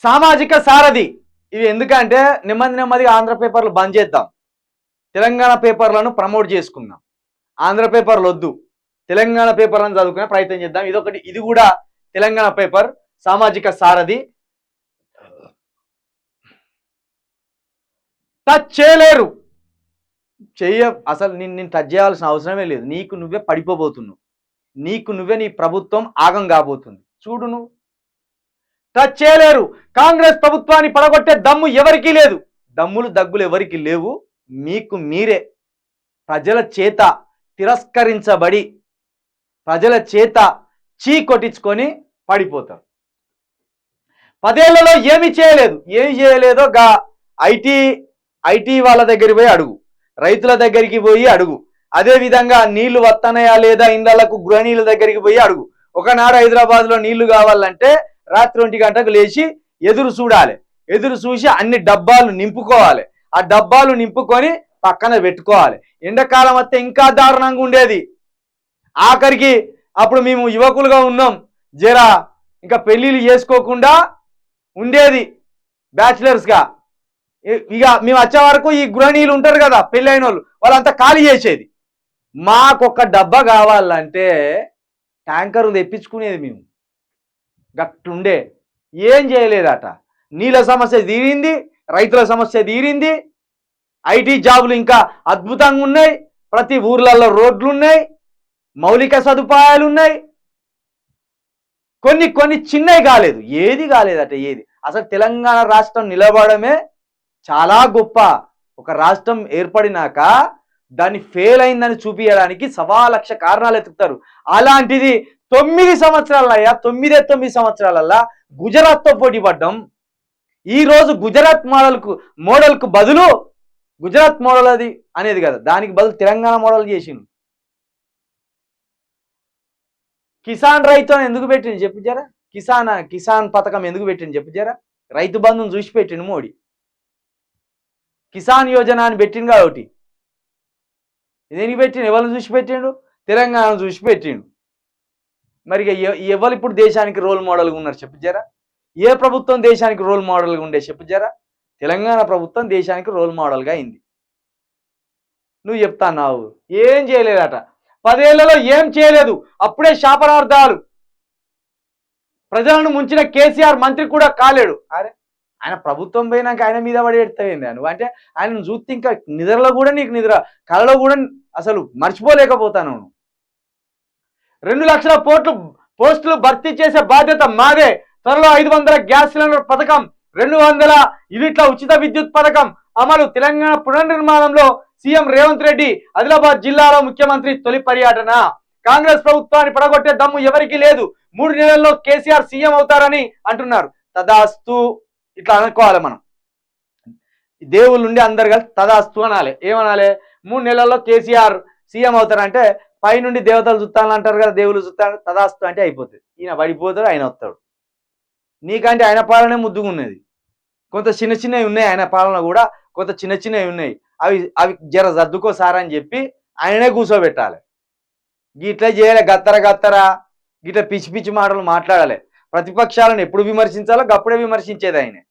సామాజిక సారథి ఇవి ఎందుకంటే నెమ్మదిగా ఆంధ్ర పేపర్లు బంద్ చేద్దాం, తెలంగాణ పేపర్లను ప్రమోట్ చేసుకుందాం. ఆంధ్ర పేపర్లు వద్దు, తెలంగాణ పేపర్లను చదువుకునే ప్రయత్నం చేద్దాం. ఇది కూడా తెలంగాణ పేపర్ సామాజిక సారథి. టచ్ చేయలేరు, అసలు నేను టచ్ చేయాల్సిన అవసరమే లేదు. నీకు నువ్వే పడిపోబోతున్నావు, నీకు నువ్వే నీ ప్రభుత్వం ఆగం కాబోతుంది. చూడు, నువ్వు టచ్ చేయలేరు. కాంగ్రెస్ ప్రభుత్వాన్ని పడగొట్టే దమ్ము ఎవరికీ లేదు, దమ్ములు దగ్గులు ఎవరికి లేవు. మీకు మీరే ప్రజల చేత తిరస్కరించబడి ప్రజల చేత చీ కొట్టించుకొని పడిపోతారు. 10 ఏళ్లలో ఏమి చేయలేదో గా ఐటీ వాళ్ళ దగ్గరికి పోయి అడుగు, రైతుల దగ్గరికి పోయి అడుగు, అదే విధంగా నీళ్లు వస్తున్నాయా లేదా ఇండ్లకు గృహనీళ్ళ దగ్గరికి పోయి అడుగు. ఒకనాడు హైదరాబాద్లో నీళ్లు కావాలంటే రాత్రి 1 గంటకు లేచి ఎదురు చూడాలి, ఎదురు చూసి అన్ని డబ్బాలు నింపుకోవాలి, ఆ డబ్బాలు నింపుకొని పక్కన పెట్టుకోవాలి. ఎండాకాలం వస్తే ఇంకా దారుణంగా ఉండేది. ఆఖరికి అప్పుడు మేము యువకులుగా ఉన్నాం, జరా ఇంకా పెళ్ళిళ్ళు చేసుకోకుండా ఉండేది బ్యాచిలర్స్గా. ఇక మేము వచ్చే వరకు ఈ గృహణీయులు ఉంటారు కదా పెళ్ళైన వాళ్ళు, వాళ్ళంతా ఖాళీ చేసేది. మాకొక డబ్బా కావాలంటే ట్యాంకర్ తెప్పించుకునేది మేము. గట్లుండే, ఏం చేయలేదట. నీళ్ళ సమస్య తీరింది, రైతుల సమస్య తీరింది, ఐటీ జాబులు ఇంకా అద్భుతంగా ఉన్నాయి, ప్రతి ఊర్లలో రోడ్లు ఉన్నాయి, మౌలిక సదుపాయాలు ఉన్నాయి. కొన్ని చిన్నవి కాలేదు, ఏది కాలేదట. ఏది అసలు తెలంగాణ రాష్ట్రం నిలబడమే చాలా గొప్ప. ఒక రాష్ట్రం ఏర్పడినాక దాన్ని ఫెయిల్ అయిందని చూపించడానికి 1,00,000 కారణాలు ఎత్తుతారు. అలాంటిది 9 సంవత్సరాలయ్యా, 9 సంవత్సరాలల్లా గుజరాత్తో పోటీ పడ్డాం. ఈరోజు గుజరాత్ మోడల్కు బదులు గుజరాత్ మోడల్ అది అనేది కదా, దానికి బదులు తెలంగాణ మోడల్ చేసిండు. కిసాన్ రైతు అని ఎందుకు పెట్టిండు చెప్పు జరా, కిసాన్ పథకం ఎందుకు పెట్టిండు చెప్పు జరా. రైతు బంధుని చూసి పెట్టిండు మోడీ, కిసాన్ యోజన అని పెట్టిండు కాబట్టి. దేనికి పెట్టిండు, ఎవరిని చూసి పెట్టిండు, తెలంగాణను చూసి పెట్టిండు. మరి ఎవరు ఇప్పుడు దేశానికి రోల్ మోడల్గా ఉన్నారు చెప్పు జరా. ఏ ప్రభుత్వం దేశానికి రోల్ మోడల్గా ఉండే చెప్పు జరా. తెలంగాణ ప్రభుత్వం దేశానికి రోల్ మోడల్గా అయింది. నువ్వు చెప్తాన్నావు ఏం చేయలేదట, 10 ఏళ్లలో ఏం చేయలేదు. అప్పుడే శాపనార్థాలు. ప్రజలను ముంచిన కేసీఆర్ మంత్రి కూడా కాలేడు. అరే, ఆయన ప్రభుత్వం పోయినాక ఆయన మీద పడి ఎడతావేంది నువ్వు అంటే, ఆయనను చూస్తే ఇంకా నిద్రలో కూడా నీకు కళలో కూడా అసలు మర్చిపోలేకపోతాను. 2 లక్షల పోస్టులు భర్తీ చేసే బాధ్యత మాదే. త్వరలో 500 గ్యాస్ సిలిండర్ పథకం, 200 యూనిట్ల ఉచిత విద్యుత్ పథకం అమలు. తెలంగాణ పునర్నిర్మాణంలో సీఎం రేవంత్ రెడ్డి ఆదిలాబాద్ జిల్లాలో ముఖ్యమంత్రి తొలి పర్యటన. కాంగ్రెస్ ప్రభుత్వాన్ని పడగొట్టే దమ్ము ఎవరికీ లేదు, 3 నెలల్లో కేసీఆర్ సీఎం అవుతారని అంటున్నారు. తదాస్తు, ఇట్లా అనుకోవాలి మనం. దేవుళ్ళు ఉండి అందరు కలిసి తదాస్తు అనాలి. ఏమనాలి, 3 నెలల్లో కేసీఆర్ సీఎం అవుతారంటే పైనుండి దేవతలు చూస్తాను అంటారు కదా, దేవుళ్ళు చూస్తాను, తదాస్తు అంటే అయిపోతుంది. ఈయన పడిపోతాడు, ఆయన వస్తాడు. నీకంటే ఆయన పాలనే ముద్దుగా ఉన్నది. కొంత చిన్నవి ఉన్నాయి ఆయన పాలన కూడా, కొంత చిన్నవి ఉన్నాయి. అవి జర సర్దుకో సార్ అని చెప్పి ఆయననే కూర్చోబెట్టాలి. గిట్లా చేయాలి, గత్తర గిట్లా పిచ్చి మాటలు మాట్లాడాలి. ప్రతిపక్షాలను ఎప్పుడు విమర్శించాలో అప్పుడే విమర్శించేది ఆయనే.